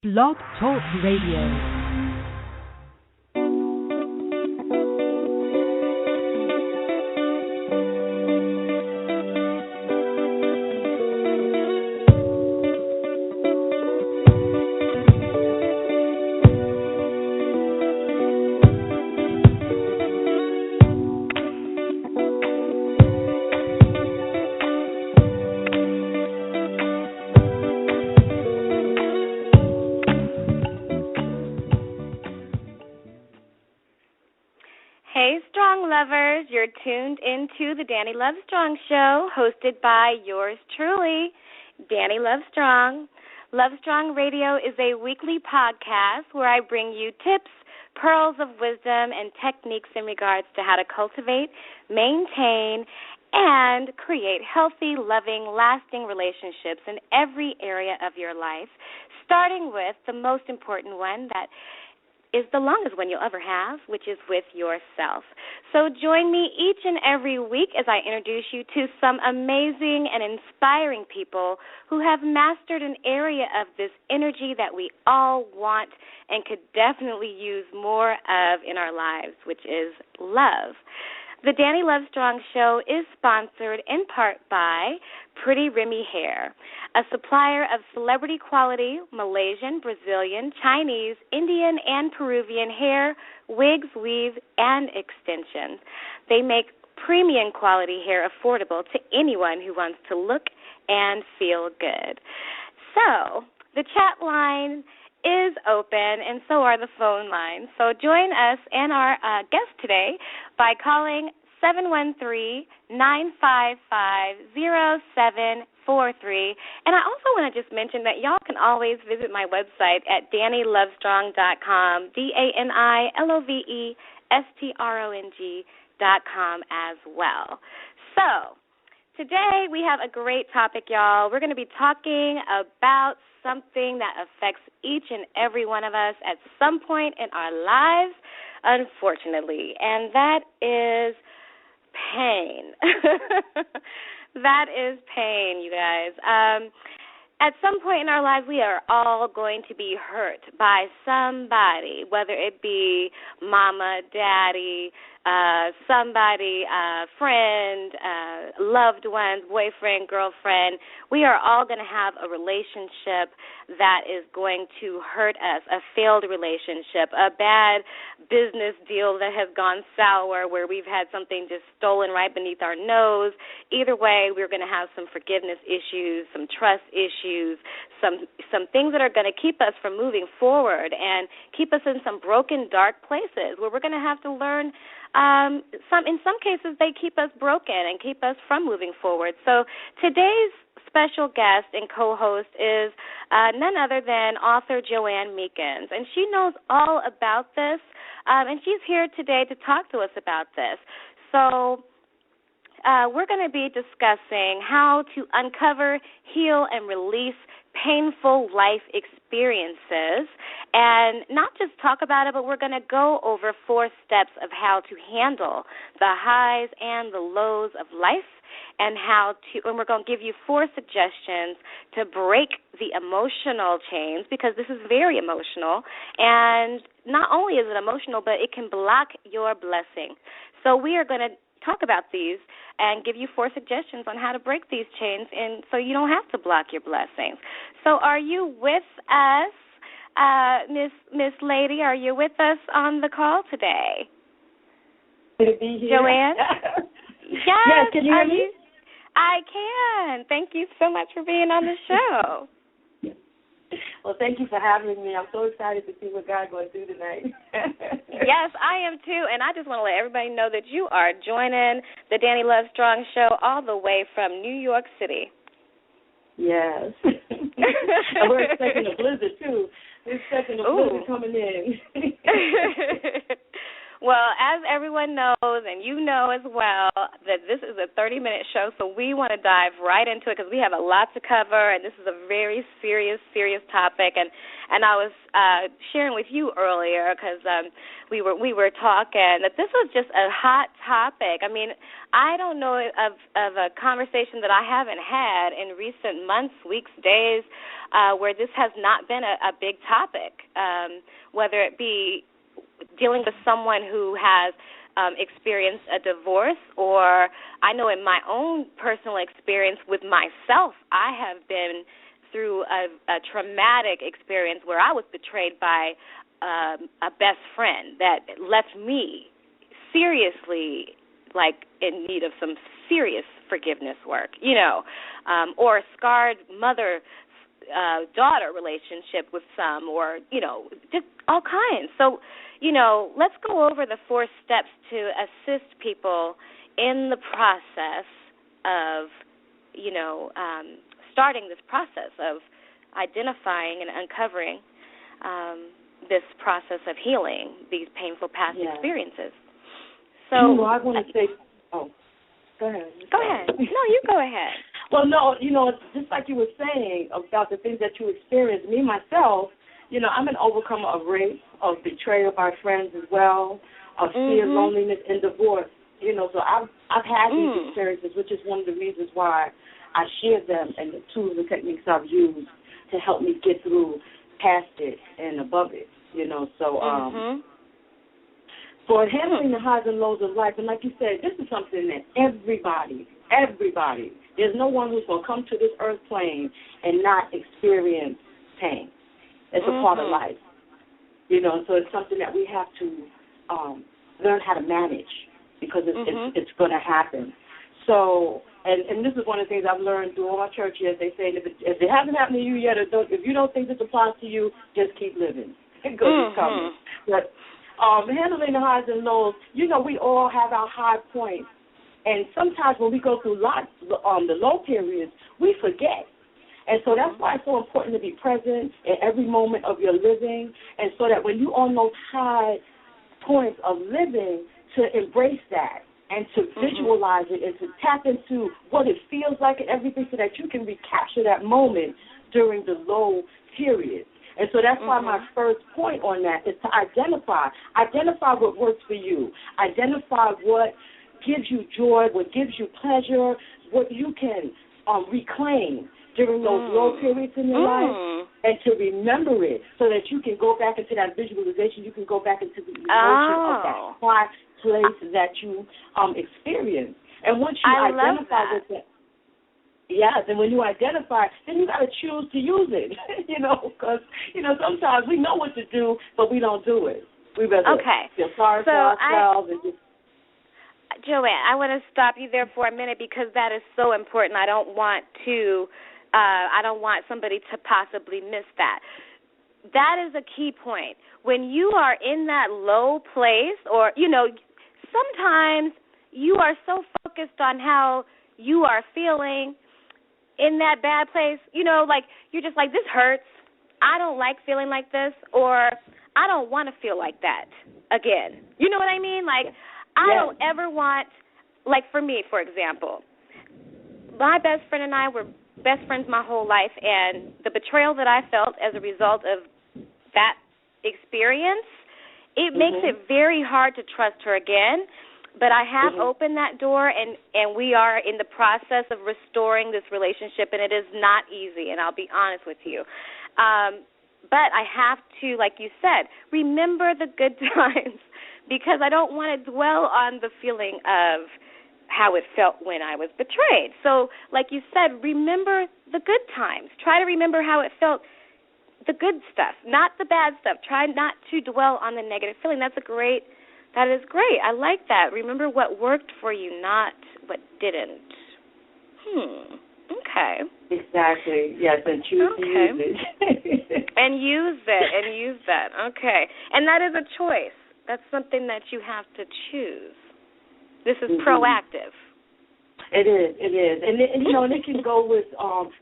Blog Talk Radio. Hey, Strong Lovers. You're tuned into the Dani LoveStrong Show, hosted by yours truly, Dani LoveStrong. LoveStrong Radio is a weekly podcast where I bring you tips, pearls of wisdom, and techniques in regards to how to cultivate, maintain, and create healthy, loving, lasting relationships in every area of your life, starting with the most important one that is the longest one you'll ever have, which is with yourself. So join me each and every week as I introduce you to some amazing and inspiring people who have mastered an area of this energy that we all want and could definitely use more of in our lives, which is love. The Dani LoveStrong Show is sponsored in part by Pretty Remy Hair, a supplier of celebrity quality Malaysian, Brazilian, Chinese, Indian, and Peruvian hair, wigs, weaves, and extensions. They make premium quality hair affordable to anyone who wants to look and feel good. So, the chat line is open, and so are the phone lines. So join us and our guest today by calling 713-955-0743. And I also want to just mention that y'all can always visit my website at DaniLoveStrong.com, DaniLoveStrong.com as well. So today we have a great topic, y'all. We're going to be talking about something that affects each and every one of us at some point in our lives, unfortunately, and that is pain. That is pain, you guys. At some point in our lives, we are all going to be hurt by somebody, whether it be mama, daddy, somebody, friend, loved ones, boyfriend, girlfriend. We are all going to have a relationship that is going to hurt us, a failed relationship, a bad business deal that has gone sour where we've had something just stolen right beneath our nose. Either way, we're going to have some forgiveness issues, some trust issues, some things that are going to keep us from moving forward and keep us in some broken, dark places where we're going to have to learn. In some cases, they keep us broken and keep us from moving forward. So today's special guest and co-host is none other than author Jo Anne Meekins, and she knows all about this, and she's here today to talk to us about this. So we're going to be discussing how to uncover, heal, and release painful life experiences, and not just talk about it, but we're going to go over 4 steps of how to handle the highs and the lows of life, and we're going to give you 4 suggestions to break the emotional chains, because this is very emotional, and not only is it emotional, but it can block your blessing. So we are going to talk about these and give you 4 suggestions on how to break these chains, and so you don't have to block your blessings. So are you with us, Miss Lady? Are you with us on the call today? Good to be here. Jo Anne? Yes, can you hear me? I can. Thank you so much for being on the show. Well, thank you for having me. I'm so excited to see what God's going to do tonight. Yes, I am too, and I just want to let everybody know that you are joining the Dani LoveStrong Show all the way from New York City. Yes. And we're expecting a blizzard, too. We're expecting a blizzard coming in. Well, as everyone knows, and you know as well, that this is a 30-minute show, so we want to dive right into it because we have a lot to cover, and this is a very serious, serious topic. And I was sharing with you earlier because we were talking that this was just a hot topic. I mean, I don't know of a conversation that I haven't had in recent months, weeks, days, where this has not been a big topic, whether it be dealing with someone who has experienced a divorce, or I know in my own personal experience with myself, I have been through a traumatic experience where I was betrayed by a best friend that left me seriously, like, in need of some serious forgiveness work, or a scarred mother-daughter relationship with some, or, just all kinds. So, let's go over the 4 steps to assist people in the process of, starting this process of identifying and uncovering this process of healing these painful past experiences. So I want to say, go ahead. Go ahead. No, you go ahead. Well, no, just like you were saying about the things that you experienced, me, myself, I'm an overcomer of rape, of betrayal by friends as well, of fear, loneliness, and divorce. So I've had these experiences, which is one of the reasons why I share them and the tools and techniques I've used to help me get through past it and above it. For handling the highs and lows of life, and like you said, this is something that everybody, there's no one who's going to come to this earth plane and not experience pain. It's a part of life, so it's something that we have to learn how to manage because it's going to happen. So, and this is one of the things I've learned through all my church years. They say if it hasn't happened to you yet, or if you don't think this applies to you, just keep living. Because it's coming. But handling the highs and lows, we all have our high points. And sometimes when we go through the low periods, we forget. And so that's why it's so important to be present in every moment of your living, and so that when you're on those high points of living, to embrace that and to visualize it and to tap into what it feels like and everything so that you can recapture that moment during the low period. And so that's why my first point on that is to identify what works for you, identify what gives you joy, what gives you pleasure, what you can reclaim during those low periods in your life, and to remember it so that you can go back into that visualization, you can go back into the emotion of that high place that you experience. And once you identify with that, then when you identify, then you got to choose to use it, because, sometimes we know what to do, but we don't do it. We rather feel sorry for ourselves and just... Jo Anne, I want to stop you there for a minute because that is so important. I don't want somebody to possibly miss that. That is a key point. When you are in that low place, or, sometimes you are so focused on how you are feeling in that bad place, like you're just like, this hurts. I don't like feeling like this, or I don't want to feel like that again. You know what I mean? Like, I don't ever want, like for me, for example, my best friend and I were best friends my whole life, and the betrayal that I felt as a result of that experience, it makes it very hard to trust her again. But I have opened that door, and we are in the process of restoring this relationship, and it is not easy, and I'll be honest with you. But I have to, like you said, remember the good times, because I don't want to dwell on the feeling of how it felt when I was betrayed. So, like you said, remember the good times. Try to remember how it felt, the good stuff, not the bad stuff. Try not to dwell on the negative feeling. That is great. I like that. Remember what worked for you, not what didn't. Okay. Exactly. Yes, and choose to use it. and use that. Okay. And that is a choice. That's something that you have to choose. This is proactive. It is, and you know, and it can go with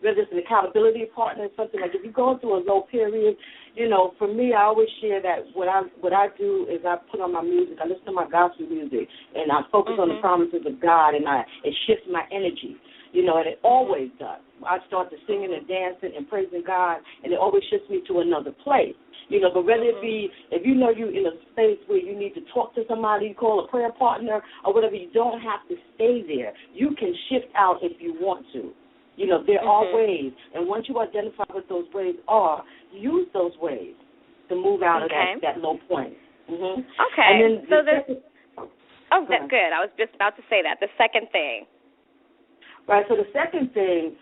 whether it's an accountability partner, something like if you're going through a low period. You know, for me, I always share that what I do is I put on my music, I listen to my gospel music, and I focus on the promises of God, and it shifts my energy. You know, and it always does. I start to singing and dancing and praising God, and it always shifts me to another place. You know, but whether it be, if you know you're in a space where you need to talk to somebody, you call a prayer partner or whatever, you don't have to stay there. You can shift out if you want to. You know, there are ways, and once you identify what those ways are, use those ways to move out of that low point. Okay. And then that's good. I was just about to say that. The second thing. Right, so the second thing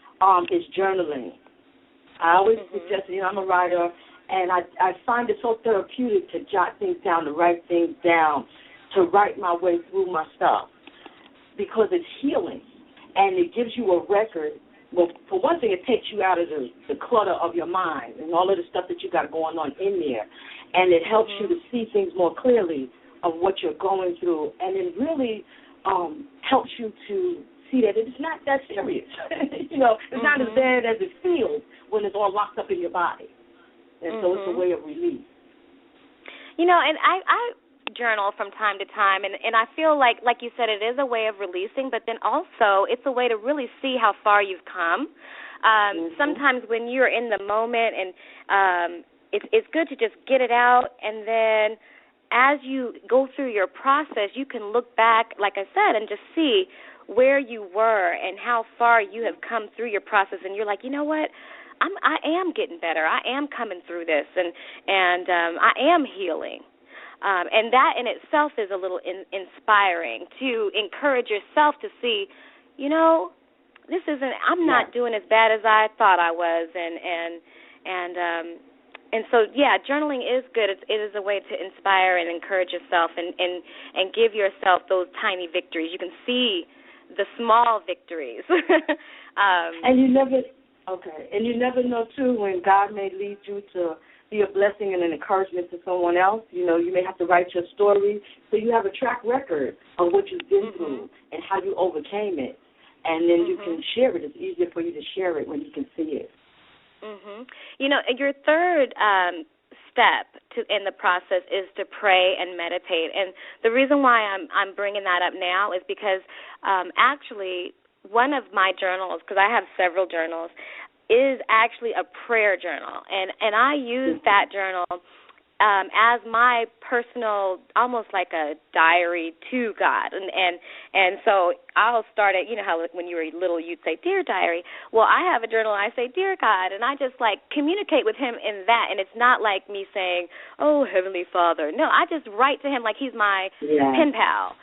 is journaling. I always suggest, you know, I'm a writer, and I find it so therapeutic to jot things down, to write things down, to write my way through my stuff, because it's healing, and it gives you a record. Well, for one thing, it takes you out of the clutter of your mind and all of the stuff that you got going on in there, and it helps you to see things more clearly of what you're going through, and it really helps you to see that it's not that serious. You know, it's not as bad as it feels when it's all locked up in your body. And so it's a way of release. You know, and I journal from time to time, and I feel like you said, it is a way of releasing, but then also it's a way to really see how far you've come. Sometimes when you're in the moment, and it's good to just get it out, and then as you go through your process, you can look back, like I said, and just see where you were and how far you have come through your process, and you're like, you know what, I am getting better. I am coming through this, and I am healing. And that in itself is a little inspiring to encourage yourself to see, you know, I'm not doing as bad as I thought I was, and so, yeah, journaling is good. It is a way to inspire and encourage yourself and give yourself those tiny victories. You can see the small victories. And you never know, too, when God may lead you to be a blessing and an encouragement to someone else. You know, you may have to write your story so you have a track record of what you've been through and how you overcame it. And then you can share it. It's easier for you to share it when you can see it. You know, your third step in the process is to pray and meditate. And the reason why I'm bringing that up now is because actually one of my journals, because I have several journals, is actually a prayer journal. And I use that journal as my personal, almost like a diary to God. And so I'll start it, you know how when you were little you'd say, Dear Diary. Well, I have a journal and I say, Dear God, and I just like communicate with him in that. And it's not like me saying, oh, Heavenly Father. No, I just write to him like he's my pen pal.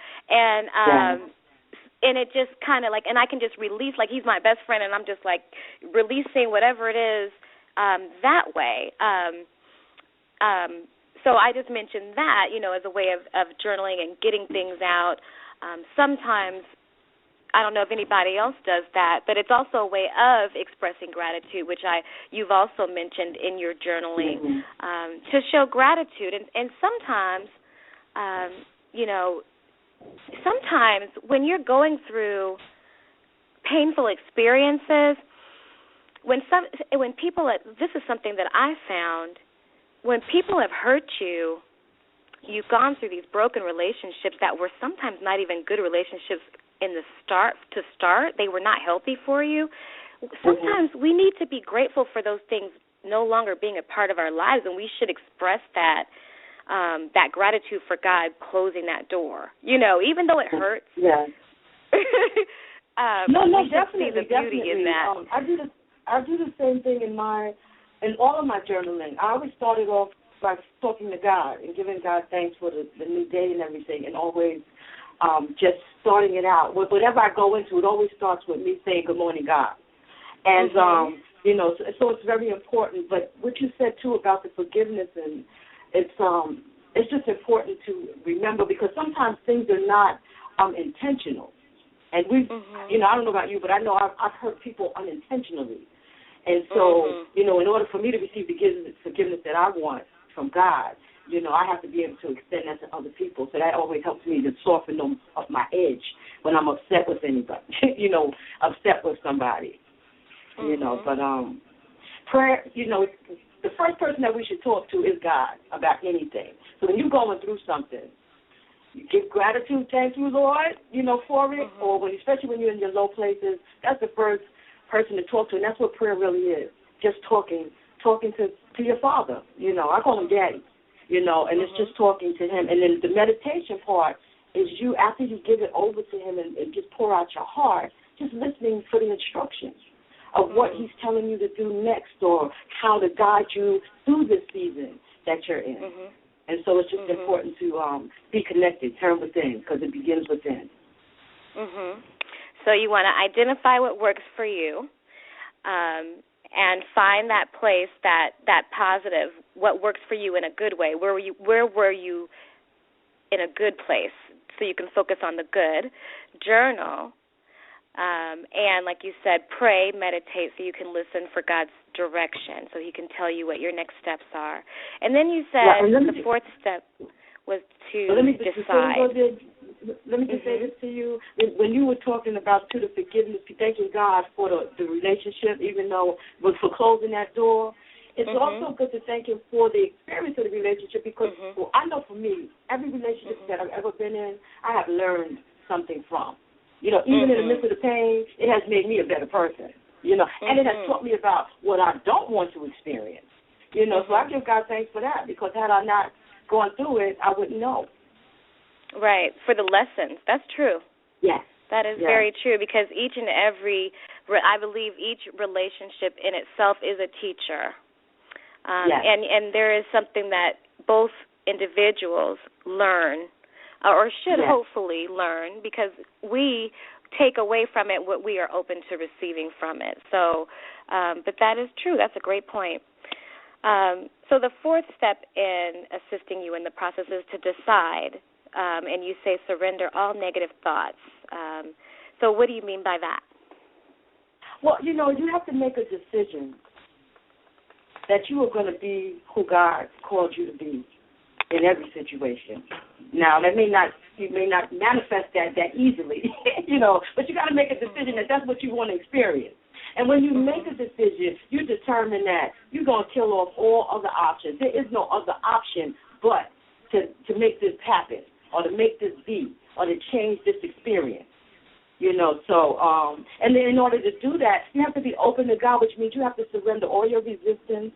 And it just kind of like, and I can just release, like he's my best friend, and I'm just like releasing whatever it is that way. So I just mentioned that, you know, as a way of journaling and getting things out. Sometimes, I don't know if anybody else does that, but it's also a way of expressing gratitude, which you've also mentioned in your journaling, to show gratitude. And sometimes, you know, sometimes when you're going through painful experiences, when people, this is something that I found, when people have hurt you, you've gone through these broken relationships that were sometimes not even good relationships in the start. They were not healthy for you. Sometimes we need to be grateful for those things no longer being a part of our lives, and we should express that gratitude for God closing that door. You know, even though it hurts. Yeah. No, definitely. See the beauty in that. I do the same thing in all of my journaling. I always started off by talking to God and giving God thanks for the new day and everything, and always just starting it out. Whatever I go into, it always starts with me saying, good morning, God. And, you know, so it's very important. But what you said, too, about the forgiveness, and it's just important to remember, because sometimes things are not intentional. And you know, I don't know about you, but I know I've hurt people unintentionally. And so, you know, in order for me to receive the forgiveness that I want from God, I have to be able to extend that to other people. So that always helps me to soften them off my edge when I'm upset with anybody, upset with somebody, But prayer, the first person that we should talk to is God about anything. So when you're going through something, you give gratitude, thank you, Lord, for it, or especially when you're in your low places, that's the first person to talk to, and that's what prayer really is, just talking to your Father. I call him Daddy, and it's just talking to him. And then the meditation part is you, after you give it over to him and just pour out your heart, just listening for the instructions of what he's telling you to do next or how to guide you through this season that you're in. And so it's just important to be connected, turn within, because it begins within. So you want to identify what works for you and find that place, that positive, what works for you in a good way. Where were you in a good place so you can focus on the good? Journal. And like you said, pray, meditate so you can listen for God's direction so he can tell you what your next steps are. And then you said the fourth step was to decide. Let me just say this to you. When you were talking about the forgiveness, thanking God for the relationship, even though for closing that door, it's also good to thank him for the experience of the relationship because I know for me, every relationship that I've ever been in, I have learned something from. Even in the midst of the pain, it has made me a better person, and it has taught me about what I don't want to experience, so I give God thanks for that because had I not gone through it, I wouldn't know. Right, for the lessons. That's true. Yes. That is very true because I believe each relationship in itself is a teacher. And there is something that both individuals learn or should hopefully learn because we take away from it what we are open to receiving from it. So, but that is true. That's a great point. So the fourth step in assisting you in the process is to decide, and you say surrender all negative thoughts. So what do you mean by that? Well, you have to make a decision that you are going to be who God called you to be in every situation. Now, you may not manifest that easily, but you got to make a decision that that's what you want to experience. And when you make a decision, you determine that you're going to kill off all other options. There is no other option but to make this happen or to make this be or to change this experience. And then in order to do that, you have to be open to God, which means you have to surrender all your resistance.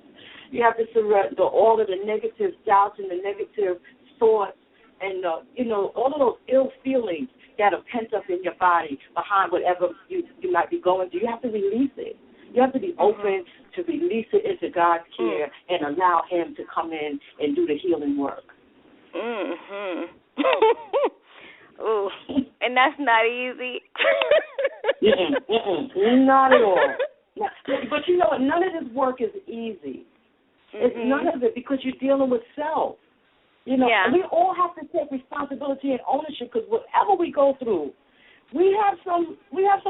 You have to surrender all of the negative doubts and the negative thoughts and, all of those ill feelings that are pent up in your body behind whatever you might be going through. You have to release it. You have to be open to release it into God's care and allow him to come in and do the healing work. Ooh, and that's not easy. Not at all. But you know what? None of this work is easy. It's none of it because you're dealing with self. And we all have to take responsibility and ownership because whatever we go through, we have some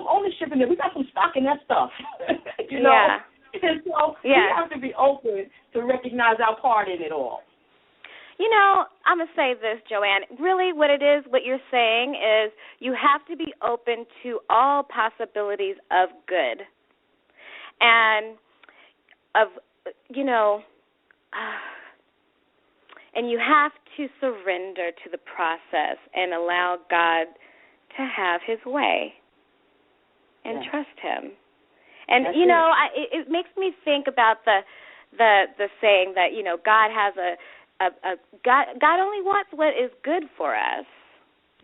ownership in it. We got some stock in that stuff. And so we have to be open to recognize our part in it all. I'm going to say this, Jo Anne. Really what it is, what you're saying is you have to be open to all possibilities of good. And and you have to surrender to the process and allow God to have his way and trust him. And, it makes me think about the saying that, God has God only wants what is good for us.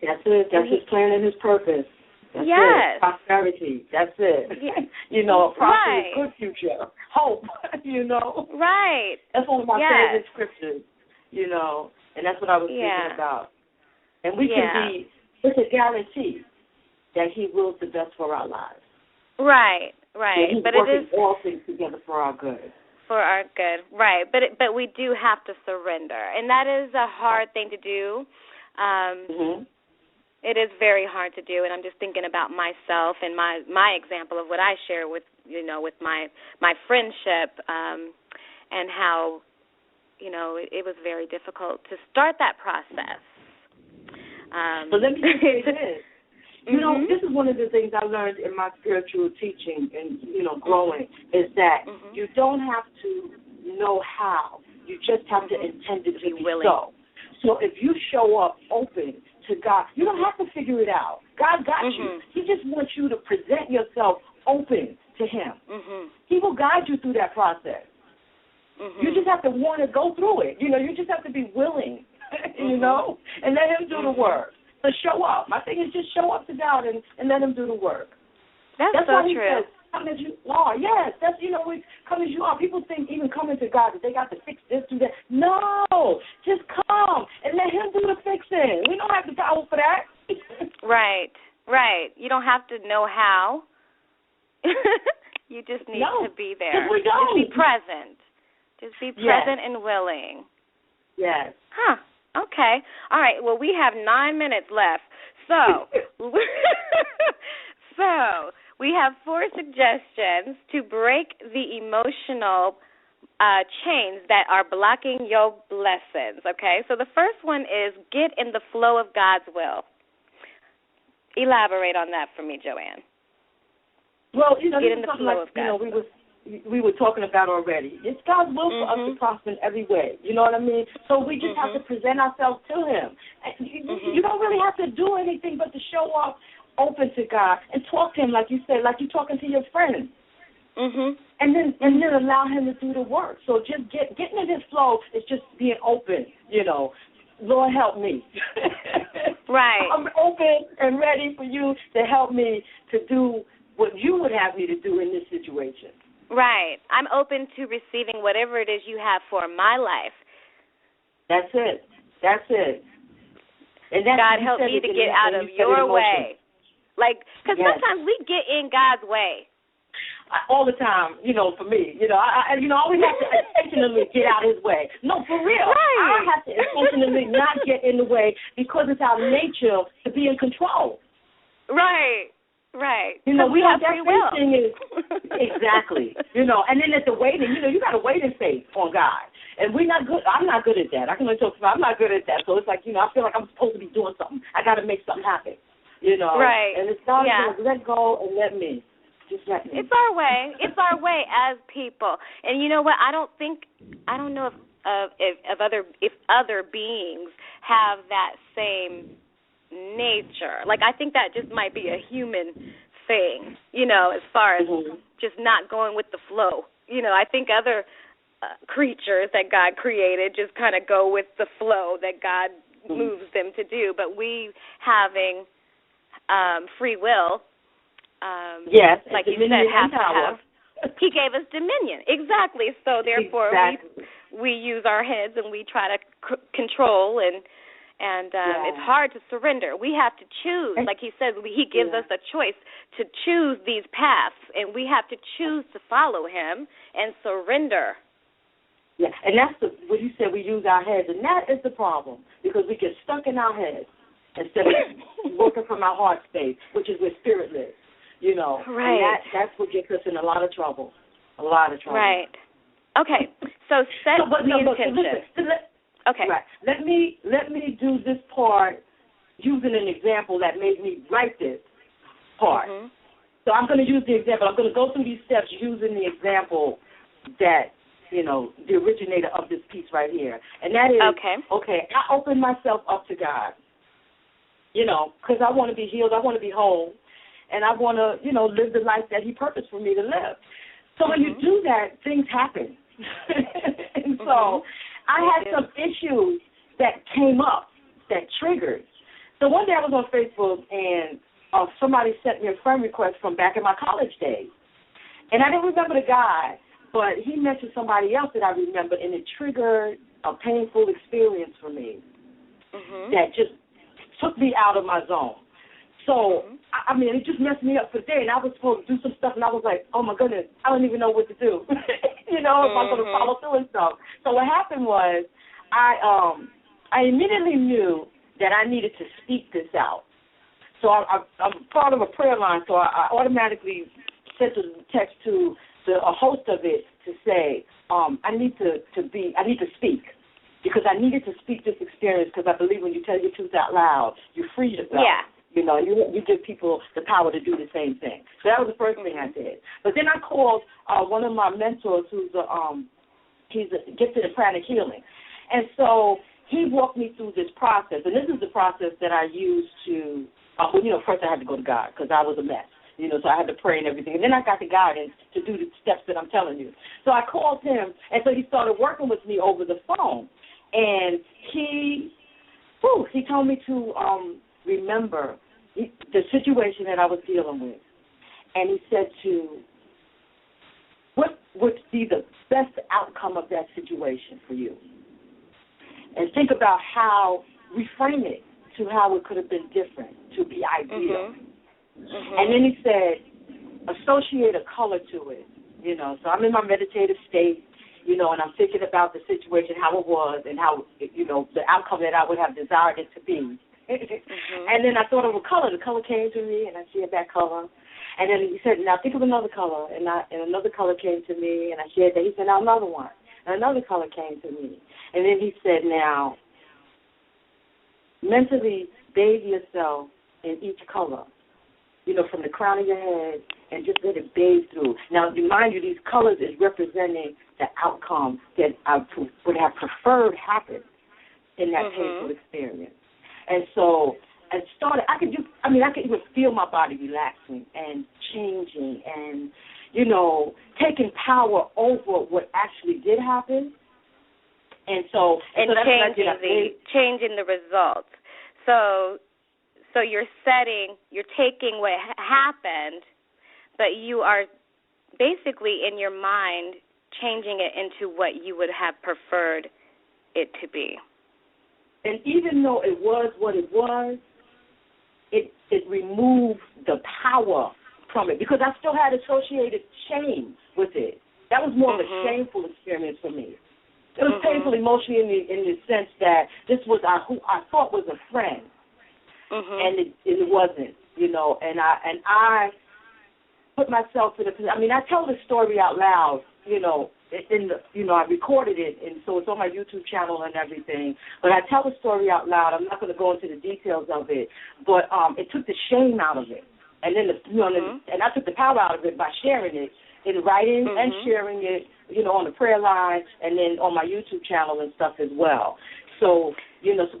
That's it. That's his plan and his purpose. That's it. Prosperity. That's it. A prosperous, good future. Hope, Right. That's one of my favorite scriptures, and that's what I was thinking about. And we can it's a guarantee that he wills the best for our lives. Right. He's working all things together for our good. For our good, right. But we do have to surrender, and that is a hard thing to do. It is very hard to do, and I'm just thinking about myself and my example of what I share with with my friendship, and how it was very difficult to start that process. But let me just say this. This is one of the things I learned in my spiritual teaching and, growing, is that you don't have to know how. You just have to intend it to be so. So if you show up open to God, you don't have to figure it out. God got you. He just wants you to present yourself open to Him. He will guide you through that process. You just have to want to go through it. You just have to be willing, and let Him do the work. So show up. My thing is just show up to God and let Him do the work. That's so why He true. says, come as you are. Yes, that's, come as you are. People think even coming to God that they got to fix this, do that. No, just come and let Him do the fixing. We don't have the power for that. Right. You don't have to know how. You just need to be there. We don't. Just be present. Just be present and willing. Yes. Huh. Okay. All right. Well, we have 9 minutes left. So, we have 4 suggestions to break the emotional chains that are blocking your blessings. Okay. So the first one is get in the flow of God's will. Elaborate on that for me, Jo Anne. Well, get in the flow of God's will. We were talking about already. It's God's will for us to prosper in every way. You know what I mean? So we just have to present ourselves to Him. You don't really have to do anything but to show up open to God and talk to Him like you said, like you're talking to your friends. And then allow Him to do the work. So just getting in His flow is just being open, Lord, help me. Right. I'm open and ready for you to help me to do what you would have me to do in this situation. Right. I'm open to receiving whatever it is you have for my life. That's it. And that's God, help me to get out of your way. Because sometimes we get in God's way. All the time, for me. I always have to intentionally get out His way. No, for real. Right. I have to intentionally not get in the way because it's our nature to be in control. Right. We have that free will. Thing is, exactly. And then at the waiting, you got to wait in faith on God. And we're not good. I'm not good at that. I can only talk about I'm not good at that. So it's like, I feel like I'm supposed to be doing something. I got to make something happen. Right. And it's not let go and let me. Just let me. It's our way. It's our way as people. And you know what? I don't know if other beings have that same nature. I think that just might be a human thing, as far as just not going with the flow. I think other creatures that God created just kind of go with the flow that God moves them to do. But we having free will, like you said, have to have. He gave us dominion. Exactly. So therefore, we use our heads and we try to control and it's hard to surrender. We have to choose. Like he says, he gives us a choice to choose these paths, and we have to choose to follow Him and surrender. Yeah, and that's what you said, we use our heads, and that is the problem, because we get stuck in our heads instead of working from our heart space, which is where spirit lives, Right. And that's what gets us in a lot of trouble. Right. Okay, so set the intention. Okay. Right. Let me do this part using an example that made me write this part. So I'm going to use the example. I'm going to go through these steps using the example that, the originator of this piece right here. And that is, I open myself up to God, because I want to be healed. I want to be whole. And I want to, live the life that He purposed for me to live. So when you do that, things happen. And so I had some issues that came up, that triggered. So one day I was on Facebook, and somebody sent me a friend request from back in my college days. And I didn't remember the guy, but he mentioned somebody else that I remembered, and it triggered a painful experience for me that just took me out of my zone. So, it just messed me up for the day, and I was supposed to do some stuff, and I was like, oh, my goodness, I don't even know what to do, if I'm going to follow through and stuff. So what happened was I immediately knew that I needed to speak this out. So I'm part of a prayer line, so I automatically sent a text to a host of it to say, I need to speak, because I needed to speak this experience, because I believe when you tell your truth out loud, you free yourself. Yeah. You know, you give people the power to do the same thing. So that was the first thing I did. But then I called one of my mentors, who's he's gifted in pranic healing, and so he walked me through this process. And this is the process that I used to, first I had to go to God because I was a mess. So I had to pray and everything. And then I got the guidance to do the steps that I'm telling you. So I called him, and so he started working with me over the phone. And he told me to remember the situation that I was dealing with. And he said what would be the best outcome of that situation for you? And think about how, reframe it to how it could have been different, to be ideal. And then he said, associate a color to it. So I'm in my meditative state, and I'm thinking about the situation, how it was, and how, the outcome that I would have desired it to be. And then I thought of a color. The color came to me, and I shared that color. And then he said, now think of another color. And another color came to me, and I shared that. He said, now another one. And another color came to me. And then he said, now, mentally bathe yourself in each color, from the crown of your head, and just let it bathe through. Now, remind you, these colors is representing the outcome that I would have preferred happen in that painful experience. And so I started, I could even feel my body relaxing and changing and, taking power over what actually did happen. And so changing the results. So you're taking what happened, but you are basically in your mind changing it into what you would have preferred it to be. And even though it was what it was, it removed the power from it, because I still had associated shame with it. That was more of a shameful experience for me. It was painful emotionally in the sense that this was who I thought was a friend, and it wasn't, And I put myself in a position. I tell this story out loud, I recorded it, and so it's on my YouTube channel and everything. But I tell the story out loud. I'm not going to go into the details of it, but it took the shame out of it, and then and I took the power out of it by sharing it in writing and sharing it, on the prayer line and then on my YouTube channel and stuff as well. So,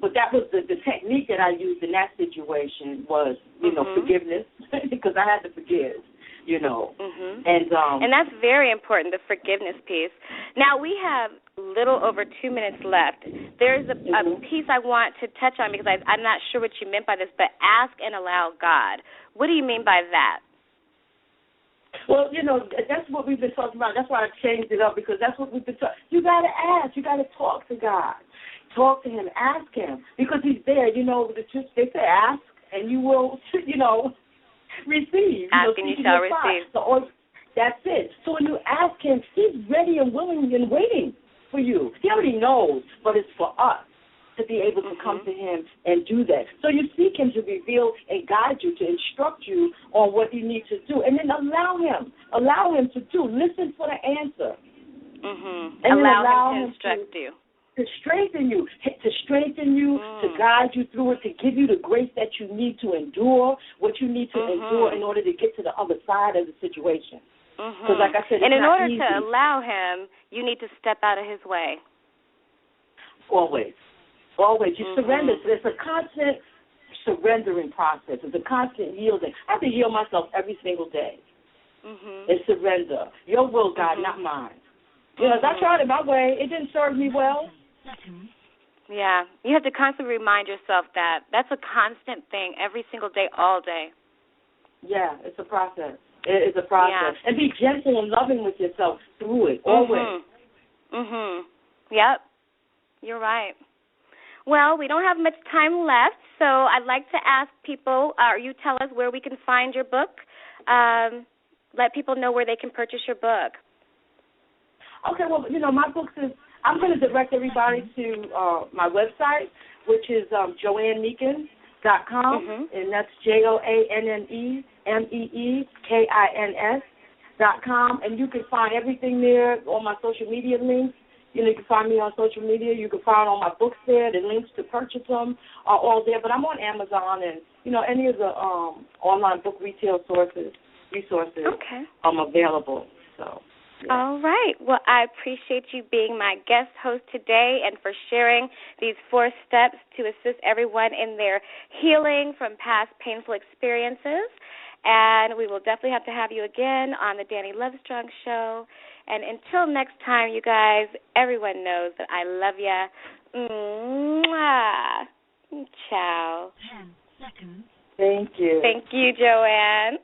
but that was the technique that I used in that situation was, forgiveness, because I had to forgive. And that's very important, the forgiveness piece. Now, we have little over 2 minutes left. There's a piece I want to touch on because I'm not sure what you meant by this, but ask and allow God. What do you mean by that? Well, that's what we've been talking about. That's why I changed it up, because that's what we've been talking. You got to ask. You got to talk to God. Talk to him. Ask him, because he's there. The truth, they say ask and you will, receive. Ask and you shall receive. So, that's it. So when you ask him, he's ready and willing and waiting for you. He already knows, but it's for us to be able to come to him and do that. So you seek him to reveal and guide you, to instruct you on what you need to do, and then allow him to do. Listen for the answer. And allow him to instruct you. To strengthen you, to guide you through it, to give you the grace that you need to endure what you need to endure in order to get to the other side of the situation. Because like I said, it's and in not order easy. to allow him, you need to step out of his way. Always. You surrender. So it's a constant surrendering process. It's a constant yielding. I have to yield myself every single day and surrender. Your will, God, not mine. I tried it my way. It didn't serve me well. Yeah. You have to constantly remind yourself that. That's a constant thing every single day, all day. Yeah, it's a process. It's a process. Yeah. And be gentle and loving with yourself through it, always. Yep. You're right. Well, we don't have much time left, so I'd like to ask people, or you tell us where we can find your book. Let people know where they can purchase your book. Okay, well, my books is, I'm going to direct everybody to my website, which is JoAnneMeekins.com, and that's JoAnneMeekins. DaniLoveStrong.com, and you can find everything there on my social media links. You can find me on social media. You can find all my books there. The links to purchase them are all there. But I'm on Amazon and, any of the online book retail resources available. So. Yeah. All right. Well, I appreciate you being my guest host today and for sharing these 4 steps to assist everyone in their healing from past painful experiences. And we will definitely have to have you again on the Dani LoveStrong Show. And until next time, you guys, everyone knows that I love ya. Mwah. Ciao. 10 seconds. Thank you. Thank you, Jo Anne.